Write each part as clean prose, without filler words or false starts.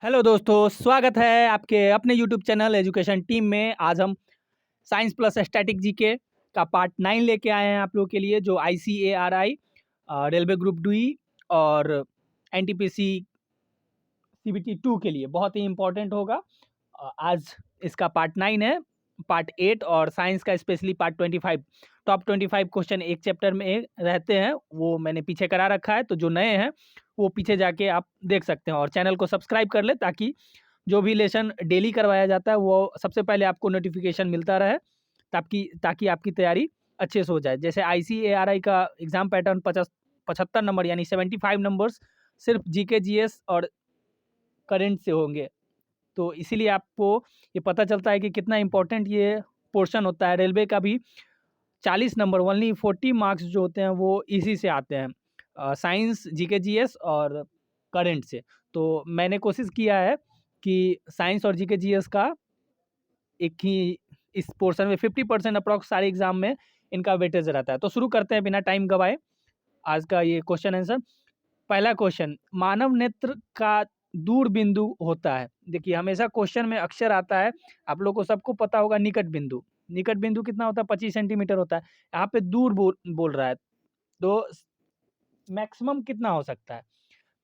Hello दोस्तों, स्वागत है आपके अपने यूट्यूब चैनल एजुकेशन टीम में। आज हम साइंस प्लस स्टैटिक जीके का पार्ट 9 लेके आए हैं आप लोगों के लिए, जो ICARI रेलवे ग्रुप डी और NTPC CBT 2 के लिए बहुत ही इम्पोर्टेंट होगा। आज इसका पार्ट 9 है, पार्ट 8 और साइंस का स्पेशली पार्ट 25। टॉप 25 क्वेश्चन एक चैप्टर में रहते हैं, वो मैंने पीछे करा रखा है, तो जो नए हैं वो पीछे जाके आप देख सकते हैं और चैनल को सब्सक्राइब कर ले, ताकि जो भी लेसन डेली करवाया जाता है वो सबसे पहले आपको नोटिफिकेशन मिलता रहे, ताकि आपकी तैयारी अच्छे से हो जाए। जैसे ICARI का एग्जाम पैटर्न 75 नंबर यानी 75 नंबर्स सिर्फ GK GS और करंट से होंगे, तो इसीलिए आपको ये पता चलता है कि कितना इम्पोर्टेंट ये पोर्शन होता है। रेलवे का भी 40 नंबर ओनली 40 मार्क्स जो होते हैं वो इसी से आते हैं, साइंस GK GS और करंट से। तो मैंने कोशिश किया है कि साइंस और GK GS का एक ही इस पोर्शन में 50% अप्रॉक्स सारे एग्जाम में इनका वेटेज रहता है। तो शुरू करते हैं बिना टाइम गवाए आज का ये क्वेश्चन आंसर। पहला क्वेश्चन, मानव नेत्र का दूर बिंदु होता है। देखिए, हमेशा क्वेश्चन में अक्सर आता है, आप लोग को सबको पता होगा, निकट बिंदु। निकट बिंदु कितना होता है? 25 सेंटीमीटर होता है। यहाँ पे दूर बोल रहा है, तो मैक्सिमम कितना हो सकता है?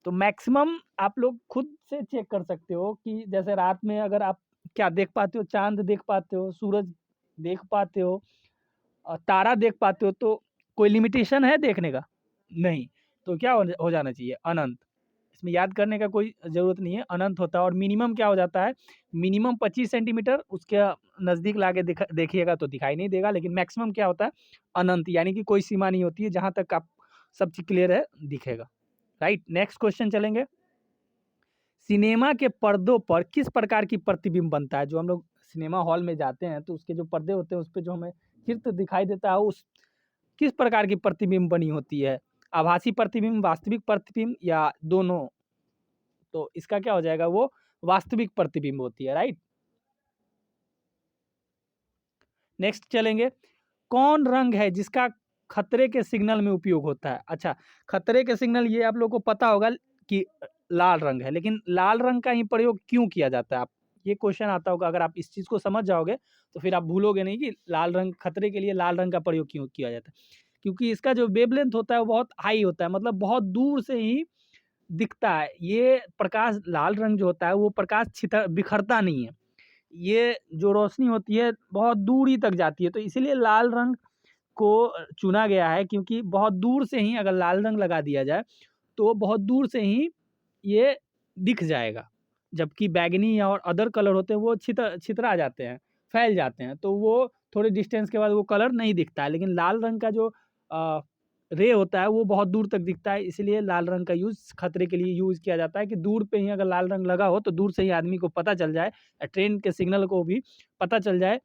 तो मैक्सिमम आप लोग खुद से चेक कर सकते हो कि जैसे रात में अगर आप क्या देख पाते हो, चांद देख पाते हो, सूरज देख पाते हो, तारा देख पाते हो, तो कोई लिमिटेशन है देखने का? नहीं। तो क्या हो जाना चाहिए? अनंत। इसमें याद करने का कोई ज़रूरत नहीं है, अनंत होता है। और मिनिमम क्या हो जाता है? मिनिमम 25 सेंटीमीटर, उसके नज़दीक लाके देखिएगा तो दिखाई नहीं देगा, लेकिन मैक्सिमम क्या होता है? अनंत, यानी कि कोई सीमा नहीं होती है, जहाँ तक आप सब चीज़ क्लियर है दिखेगा। राइट, नेक्स्ट क्वेश्चन चलेंगे। सिनेमा के पर्दों पर किस प्रकार की प्रतिबिंब बनता है? जो हम लोग सिनेमा हॉल में जाते हैं तो उसके जो पर्दे होते हैं उस पे जो हमें चित्र दिखाई देता है, उस किस प्रकार की प्रतिबिंब बनी होती है? आभासी प्रतिबिंब, वास्तविक प्रतिबिंब या दोनों? तो इसका क्या हो जाएगा? वो वास्तविक प्रतिबिंब होती है। राइट, नेक्स्ट चलेंगे। कौन रंग है जिसका खतरे के सिग्नल में उपयोग होता है? अच्छा, खतरे के सिग्नल ये आप लोग को पता होगा कि लाल रंग है, लेकिन लाल रंग का ही प्रयोग क्यों किया जाता है? आप ये क्वेश्चन आता होगा, अगर आप इस चीज़ को समझ जाओगे तो फिर आप भूलोगे नहीं कि लाल रंग, खतरे के लिए लाल रंग का प्रयोग क्यों किया जाता है। क्योंकि इसका जो वेवलेंथ होता है वो बहुत हाई होता है, मतलब बहुत दूर से ही दिखता है। ये प्रकाश, लाल रंग जो होता है वो प्रकाश बिखरता नहीं है, ये जो रोशनी होती है बहुत दूरी तक जाती है, तो इसीलिए लाल रंग को चुना गया है, क्योंकि बहुत दूर से ही अगर लाल रंग लगा दिया जाए तो बहुत दूर से ही ये दिख जाएगा। जबकि बैंगनी और अदर कलर होते हैं वो छितरा जाते हैं, फैल जाते हैं, तो वो थोड़े डिस्टेंस के बाद वो कलर नहीं दिखता है। लेकिन लाल रंग का जो रे होता है वो बहुत दूर तक दिखता है, इसलिए लाल रंग का यूज़ खतरे के लिए यूज़ किया जाता है कि दूर पे ही अगर लाल रंग लगा हो तो दूर से ही आदमी को पता चल जाए, ट्रेन के सिग्नल को भी पता चल जाए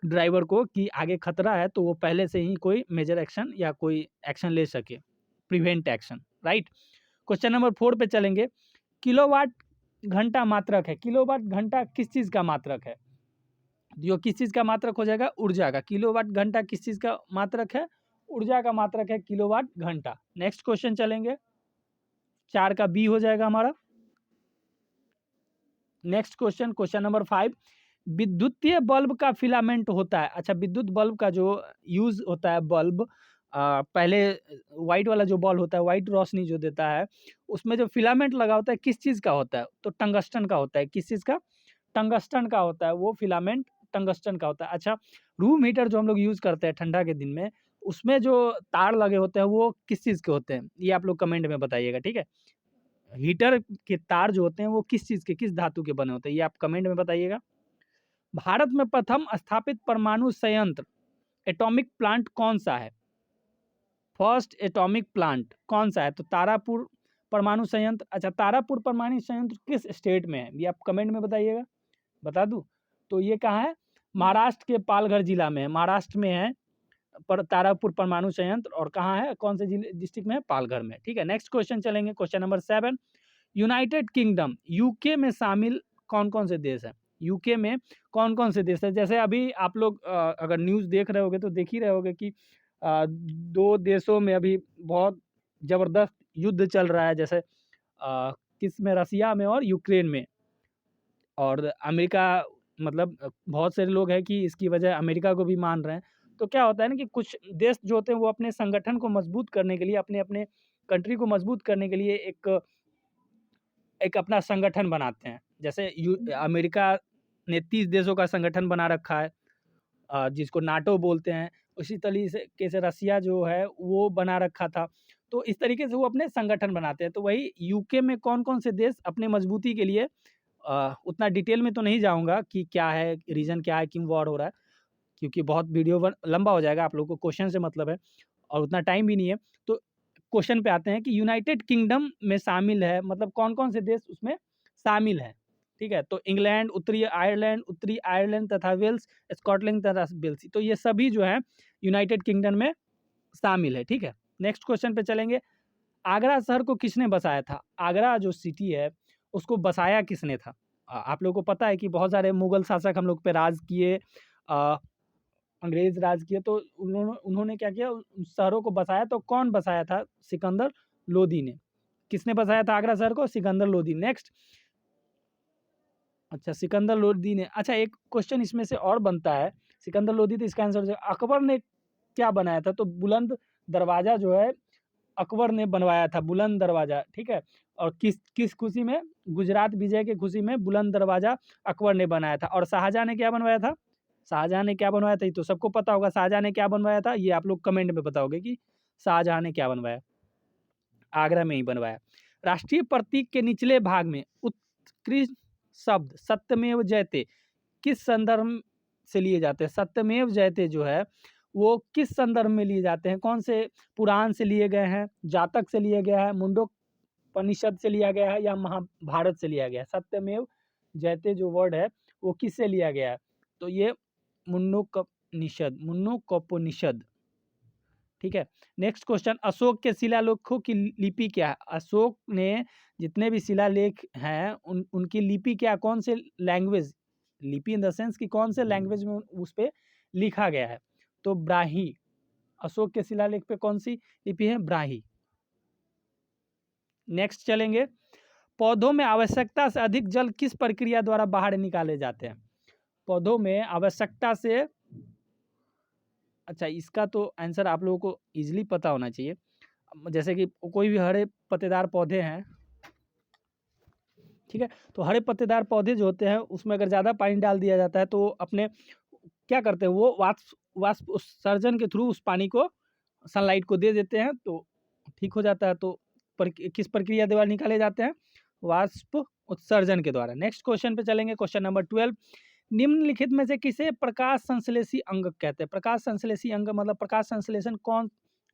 ड्राइवर को कि आगे खतरा है, तो वो पहले से ही कोई मेजर एक्शन या कोई एक्शन ले सके, prevent action. Right, question number 4 पे चलेंगे। किलोवाट घंटा मात्रक है। किलोवाट घंटा किस चीज़ का मात्रक है? जो किस चीज़ का मात्रक हो जाएगा? ऊर्जा का। किलोवाट घंटा किस चीज़ का मात्रक है? ऊर्जा का मात्रक है किलोवाट घंटा। नेक्स्ट क्वेश्चन चलेंगे, 4 का बी हो जाएगा हमारा। नेक्स्ट क्वेश्चन, क्वेश्चन नंबर 5, विद्युतीय बल्ब का फिलामेंट होता है। अच्छा, विद्युत बल्ब का जो यूज़ होता है, बल्ब पहले व्हाइट वाला जो बल्ब होता है, व्हाइट रोशनी जो देता है, उसमें जो फिलामेंट लगा होता है किस चीज़ का होता है? तो टंगस्टन का होता है। किस चीज़ का? टंगस्टन का होता है वो फिलामेंट, टंगस्टन का होता है। अच्छा, रूम हीटर जो हम लोग यूज़ करते हैं ठंडा के दिन में, उसमें जो तार लगे होते हैं वो किस चीज़ के होते हैं? ये आप लोग कमेंट में बताइएगा, ठीक है? हीटर के तार जो होते हैं वो किस चीज़ के, किस धातु के बने होते हैं? ये आप कमेंट में बताइएगा। भारत में प्रथम स्थापित परमाणु संयंत्र, एटॉमिक प्लांट कौन-सा है? फर्स्ट एटॉमिक प्लांट कौन-सा है? तो तारापुर परमाणु संयंत्र। अच्छा, तारापुर परमाणु संयंत्र किस स्टेट में है? ये आप कमेंट में बताइएगा। बता दूँ? तो ये कहाँ है? महाराष्ट्र के पालघर जिला में है, महाराष्ट्र में है तारापुर परमाणु संयंत्र। और कहाँ है? कौन से जिले डिस्ट्रिक्ट में है? पालघर में। ठीक है, नेक्स्ट क्वेश्चन चलेंगे, question number 7। United kingdom, UK में शामिल कौन-कौन से देश हैं? यूके में कौन-कौन से देश हैं? जैसे अभी आप लोग अगर न्यूज़ देख रहे होगे तो देख ही रहे होगे कि 2 देशों में अभी बहुत ज़बरदस्त युद्ध चल रहा है, जैसे किस में? रसिया में और यूक्रेन में। और अमेरिका मतलब बहुत सारे लोग हैं कि इसकी वजह अमेरिका को भी मान रहे हैं। तो क्या होता है ना कि कुछ देश जो होते हैं वो अपने संगठन को मजबूत करने के लिए, अपने कंट्री को मजबूत करने के लिए एक एक अपना संगठन बनाते हैं। जैसे अमेरिका ने 30 देशों का संगठन बना रखा है, जिसको नाटो बोलते हैं। उसी तरीके से रसिया जो है वो बना रखा था। तो इस तरीके से वो अपने संगठन बनाते हैं। तो वही यूके में कौन-कौन से देश अपने मजबूती के लिए उतना डिटेल में तो नहीं जाऊँगा कि क्या है, रीज़न क्या है, क्यों वॉर हो रहा है, क्योंकि बहुत वीडियो लंबा हो जाएगा, आप लोगों को क्वेश्चन से मतलब है और उतना टाइम भी नहीं है। तो क्वेश्चन पे आते हैं कि यूनाइटेड किंगडम में शामिल है, मतलब कौन-कौन से देश उसमें शामिल हैं, ठीक है? तो इंग्लैंड, उत्तरी आयरलैंड तथा वेल्स, स्कॉटलैंड तथा वेल्स। तो ये सभी जो हैं यूनाइटेड किंगडम में शामिल है, ठीक है? नेक्स्ट क्वेश्चन पे चलेंगे। आगरा शहर को किसने बसाया था? आगरा जो सिटी है, उसको बसाया किसने था? आप लोगों को पता है कि बहुत सारे मुगल शासक हम लोग पे राज किए, अंग्रेज राज किए, तो उन्होंने क्या किया, उन शहरों को बसाया। तो कौन बसाया था? सिकंदर लोदी ने। किसने बसाया था आगरा शहर को? सिकंदर लोदी। नेक्स्ट, अच्छा सिकंदर लोदी ने। अच्छा एक क्वेश्चन इसमें से और बनता है, सिकंदर लोदी तो इसका आंसर अकबर ने क्या बनाया था? तो बुलंद दरवाजा जो है अकबर ने बनवाया था, बुलंद दरवाजा, ठीक है? और किस किस खुशी में? गुजरात विजय की खुशी में बुलंद दरवाजा अकबर ने बनाया था। और शाहजहाँ ने क्या बनवाया था? शाहजहाँ ने क्या बनवाया था? ये तो सबको पता होगा, शाहजहाँ ने क्या बनवाया था? ये आप लोग कमेंट में बताओगे कि शाहजहाँ ने क्या बनवाया? आगरा में ही बनवाया। राष्ट्रीय प्रतीक के निचले भाग में उत्कृष्ट शब्द सत्यमेव जयते किस संदर्भ से लिए जाते हैं? सत्यमेव जयते जो है वो किस संदर्भ में लिए जाते हैं? कौन से पुराण से लिए गए हैं? जातक से लिए गया है, मुंडोपनिषद से लिया गया है, या महाभारत से लिया गया है? सत्यमेव जयते जो वर्ड है वो किससे लिया गया है? तो ये मुंडकोपनिषद, ठीक है? नेक्स्ट क्वेश्चन, अशोक के शिलालेखों की लिपि क्या है? अशोक ने जितने भी शिलालेख हैं उनकी लिपि क्या, कौन से लैंग्वेज, लिपि इन द सेंस कि कौन से लैंग्वेज में उस पे लिखा गया है? तो ब्राही। अशोक के शिलालेख पे कौन सी लिपि है? ब्राही। नेक्स्ट चलेंगे, पौधों में आवश्यकता से अधिक जल किस प्रक्रिया द्वारा बाहर निकाले जाते हैं? पौधों में आवश्यकता से, अच्छा इसका तो आंसर आप लोगों को इजीली पता होना चाहिए। जैसे कि कोई भी हरे पत्तेदार पौधे हैं, ठीक है? तो हरे पत्तेदार पौधे जो होते हैं उसमें अगर ज़्यादा पानी डाल दिया जाता है तो अपने क्या करते हैं, वो वाष्प उत्सर्जन के थ्रू उस पानी को सनलाइट को दे देते हैं, तो ठीक हो जाता है। तो किस प्रक्रिया द्वारा निकाले जाते हैं? वाष्प उत्सर्जन के द्वारा। नेक्स्ट क्वेश्चन पे चलेंगे, क्वेश्चन नंबर 12। निम्नलिखित में से किसे प्रकाश संश्लेषी अंग कहते हैं? प्रकाश संश्लेषी अंग मतलब प्रकाश संश्लेषण कौन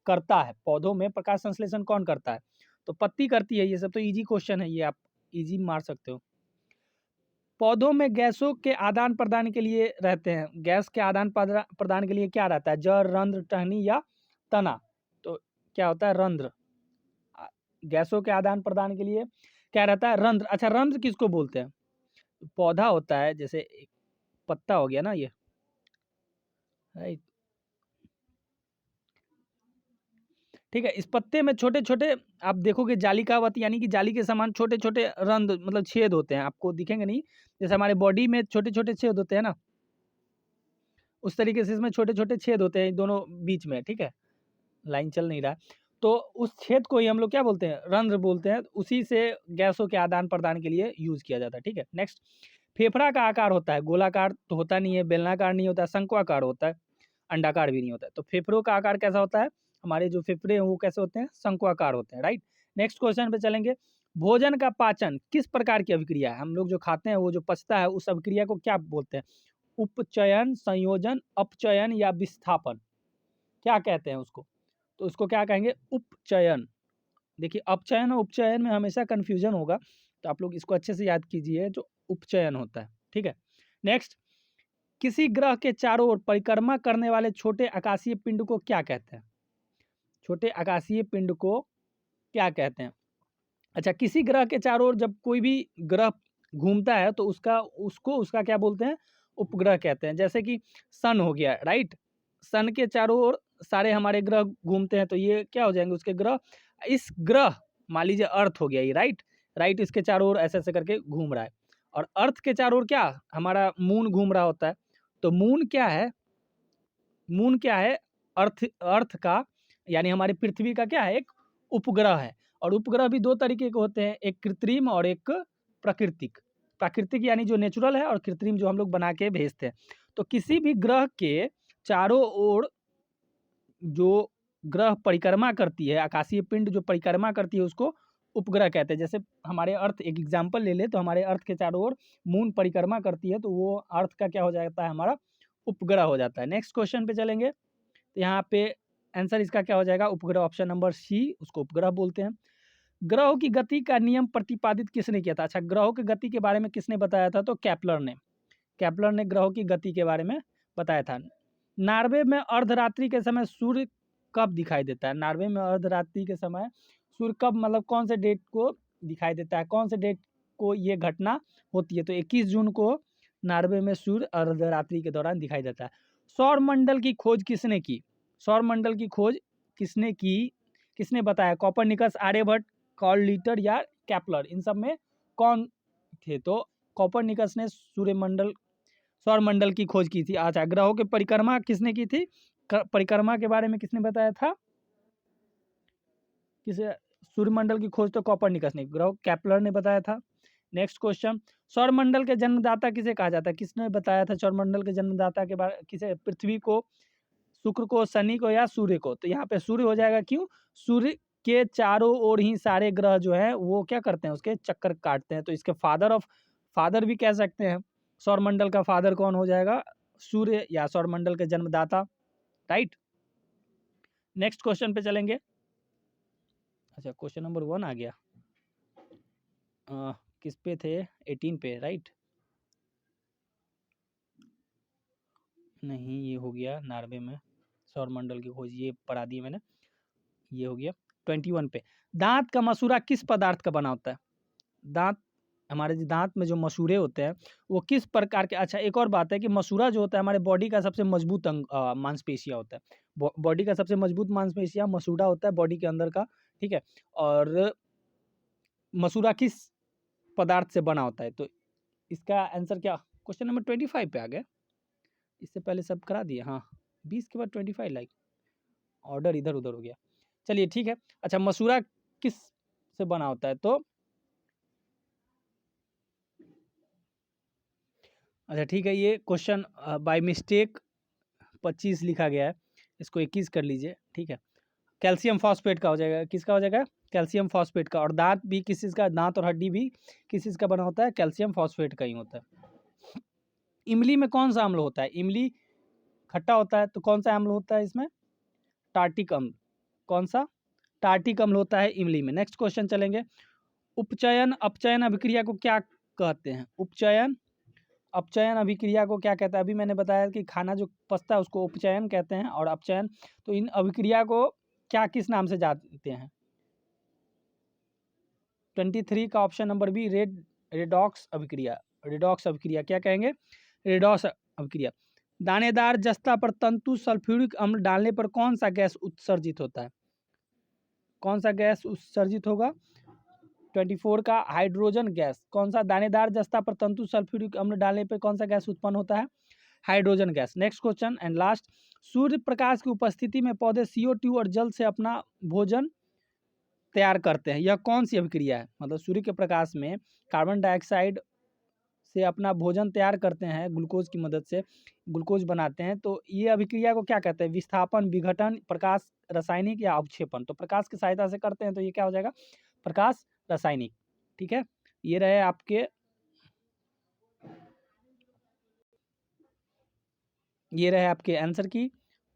करता है? पौधों में प्रकाश संश्लेषण कौन करता है? तो पत्ती करती है। ये सब तो इजी क्वेश्चन है, ये आप इजी मार सकते हो। पौधों में गैसों के आदान प्रदान के लिए रहते हैं, गैस के आदान प्रदान के लिए क्या रहता है? जड़, रंध्र, टहनी या तना? तो क्या होता है? रंध्र। गैसों के आदान प्रदान के लिए क्या रहता है? रंध्र। अच्छा रंध्र किसको बोलते हैं? पौधा होता है, जैसे एक पत्ता हो गया ना ये, राइट, ठीक है? इस पत्ते में छोटे-छोटे आप देखोगे जालिकावत, यानी कि जाली के समान छोटे-छोटे रंध्र मतलब छेद होते हैं, आपको दिखेंगे नहीं, जैसे हमारे बॉडी में छोटे-छोटे छेद होते हैं ना, उस तरीके से इसमें छोटे-छोटे छेद होते हैं दोनों बीच में, ठीक है? लाइन चल नहीं रहा है। तो उस छेद को ही हम लोग क्या बोलते हैं? रंध्र बोलते हैं। उसी से गैसों के आदान-प्रदान के लिए यूज़ किया जाता है, ठीक है? नेक्स्ट, फेफड़ा का आकार होता है, गोलाकार तो होता नहीं है, बेलनाकार नहीं होता है, शंक्वाकार होता है, अंडाकार भी नहीं होता है। तो फेफड़ों का आकार कैसा होता है? हमारे जो फेफड़े हैं वो कैसे होते हैं? शंक्वाकार होते हैं, राइट? नेक्स्ट क्वेश्चन पे चलेंगे। भोजन का पाचन किस प्रकार की अभिक्रिया है? हम लोग जो खाते हैं वो जो पचता है उस अभिक्रिया को क्या बोलते हैं? उपचयन, संयोजन, अपचयन या विस्थापन? क्या कहते हैं उसको? तो उसको क्या कहेंगे? उपचयन। देखिए अपचयन और उपचयन में हमेशा कन्फ्यूजन होगा, तो आप लोग इसको अच्छे से याद कीजिए, जो उपचयन होता है, ठीक है? नेक्स्ट, किसी ग्रह के चारों ओर परिक्रमा करने वाले छोटे आकाशीय पिंड को क्या कहते हैं? छोटे आकाशीय पिंड को क्या कहते हैं? अच्छा किसी ग्रह के चारों ओर जब कोई भी ग्रह घूमता है तो उसका क्या बोलते हैं? उपग्रह कहते हैं। जैसे कि सन हो गया, राइट? सन के चारों ओर सारे हमारे ग्रह घूमते हैं, तो ये क्या हो जाएंगे उसके ग्रह? इस ग्रह, मान लीजिए अर्थ हो गया ये, राइट? राइट, इसके चारों ओर ऐसे ऐसे करके घूम रहा है, और अर्थ के चारों ओर क्या हमारा मून घूम रहा होता है। तो मून क्या है, मून क्या है, अर्थ अर्थ का यानी हमारी पृथ्वी का क्या है, एक उपग्रह है। और उपग्रह भी दो तरीके के होते हैं, एक कृत्रिम और एक प्राकृतिक। प्राकृतिक यानी जो नेचुरल है, और कृत्रिम जो हम लोग बना के भेजते हैं। तो किसी भी ग्रह के चारों ओर जो ग्रह परिक्रमा करती है, आकाशीय पिंड जो परिक्रमा करती है, उसको उपग्रह कहते हैं। जैसे हमारे अर्थ, एक एग्जाम्पल ले ले तो हमारे अर्थ के चारों ओर मून परिक्रमा करती है, तो वो अर्थ का क्या हो जाता है, हमारा उपग्रह हो जाता है। नेक्स्ट क्वेश्चन पे चलेंगे, तो यहाँ पे आंसर इसका क्या हो जाएगा, उपग्रह, ऑप्शन नंबर सी, उसको उपग्रह बोलते हैं। ग्रहों की गति का नियम प्रतिपादित किसने किया था? अच्छा, ग्रहों की गति के बारे में किसने बताया था? तो केपलर ने। केपलर ने ग्रहों की गति के बारे में बताया था। नॉर्वे में अर्धरात्रि के समय सूर्य कब दिखाई देता है? नॉर्वे में अर्धरात्रि के समय सूर्य कब, मतलब कौन से डेट को दिखाई देता है, कौन से डेट को ये घटना होती है? तो 21 जून को नॉर्वे में सूर्य अर्धरात्रि के दौरान दिखाई देता है। सौर मंडल की खोज किसने की? सौर मंडल की खोज किसने की, किसने बताया? कोपरनिकस, आर्यभट्ट, कार्ल लिटर या केपलर, इन सब में कौन थे? तो कोपरनिकस ने सूर्यमंडल, सौर मंडल की खोज की थी। अच्छा, ग्रहों की परिक्रमा किसने की थी? परिक्रमा के बारे में किसने बताया था? किसे? सूर्यमंडल की खोज तो कोपरनिकस ने, ग्रह केपलर ने बताया था। नेक्स्ट क्वेश्चन, सौरमंडल के जन्मदाता किसे कहा जाता है? किसने बताया था सौरमंडल के जन्मदाता के बारे, किसे? पृथ्वी को, शुक्र को, शनि को या सूर्य को? तो यहाँ पे सूर्य हो जाएगा। क्यों? सूर्य के चारों ओर ही सारे ग्रह जो है वो क्या करते हैं, उसके चक्कर काटते हैं। तो इसके फादर भी कह सकते हैं। सौरमंडल का फादर कौन हो जाएगा? सूर्य, या सौरमंडल के जन्मदाता, राइट। नेक्स्ट क्वेश्चन पे चलेंगे। अच्छा, क्वेश्चन नंबर 1 आ गया। किस पे थे? 18 पे, राइट। नहीं, ये हो गया नॉर्वे में सौरमंडल की खोज, ये पढ़ा दी मैंने, ये हो गया। 21 पे, दांत का मसूड़ा किस पदार्थ का बना होता है? दांत, हमारे जो दांत में जो मसूड़े होते हैं वो किस प्रकार के, अच्छा एक और बात है कि मसूड़ा जो होता है हमारे बॉडी का सबसे मजबूत अंग, मांसपेशिया होता है। बॉडी का सबसे मजबूत मांसपेशिया मसूड़ा होता है बॉडी के अंदर का, ठीक है। और मसूड़ा किस पदार्थ से बना होता है? तो इसका आंसर क्या, क्वेश्चन नंबर 25 पे आ गया। इससे पहले सब करा दिए, हाँ 20 के बाद 25, लाइक ऑर्डर इधर उधर हो गया। चलिए ठीक है। अच्छा, मसूड़ा किस से बना होता है? तो अच्छा ठीक है, ये क्वेश्चन बाय मिस्टेक 25 लिखा गया है, इसको 21 कर लीजिए, ठीक है। कैल्शियम फॉस्फेट का हो जाएगा, किसका हो जाएगा? कैल्शियम फॉस्फेट का। और दांत भी किस चीज़ का, दांत और हड्डी भी किस चीज़ का बना होता है? कैल्शियम फॉस्फेट का ही होता है। इमली में कौन सा अम्ल होता है? इमली खट्टा होता है, तो कौन सा अम्ल होता है इसमें? टार्टिक अम्ल। कौन सा? टार्टिक अम्ल होता है इमली में। नेक्स्ट क्वेश्चन चलेंगे, उपचयन अपचयन अभिक्रिया को क्या कहते हैं? उपचयन अपचयन अभिक्रिया को क्या कहता है? अभी मैंने बताया कि खाना जो पचता है उसको उपचयन कहते हैं, और अपचयन, तो इन अभिक्रिया को क्या, किस नाम से जानते हैं? 23 का ऑप्शन नंबर बी, रेडॉक्स अभिक्रिया। रेडॉक्स अभिक्रिया क्या कहेंगे? रेडॉक्स अभिक्रिया। दानेदार जस्ता पर तंतु सल्फ्यूरिक अम्ल डालने पर कौन सा गैस उत्सर्जित होता है? कौन सा गैस उत्सर्जित होगा? 24 का हाइड्रोजन गैस। कौन सा? दानेदार जस्ता पर तंतु सल्फ्यूरिक अम्ल डालने पर कौन सा गैस उत्पन्न होता है? Hydrogen gas. Next question and last, सूर्य प्रकाश की उपस्थिति में पौधे CO2 और जल से अपना भोजन तैयार करते हैं, यह कौन सी अभिक्रिया है? मतलब सूर्य के प्रकाश में कार्बन डाइऑक्साइड से अपना भोजन तैयार करते हैं, ग्लूकोज की मदद से ग्लूकोज बनाते हैं, तो ये अभिक्रिया को क्या कहते हैं? विस्थापन, विघटन, प्रकाश रासायनिक या अवक्षेपण। तो प्रकाश की सहायता से करते हैं, तो ये क्या हो जाएगा? प्रकाश रासायनिक, ठीक है। ये रहे आपके, ये रहे आपके आंसर की।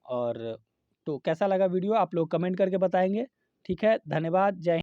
और तो कैसा लगा वीडियो, आप लोग कमेंट करके बताएंगे, ठीक है। धन्यवाद, जय हिंद।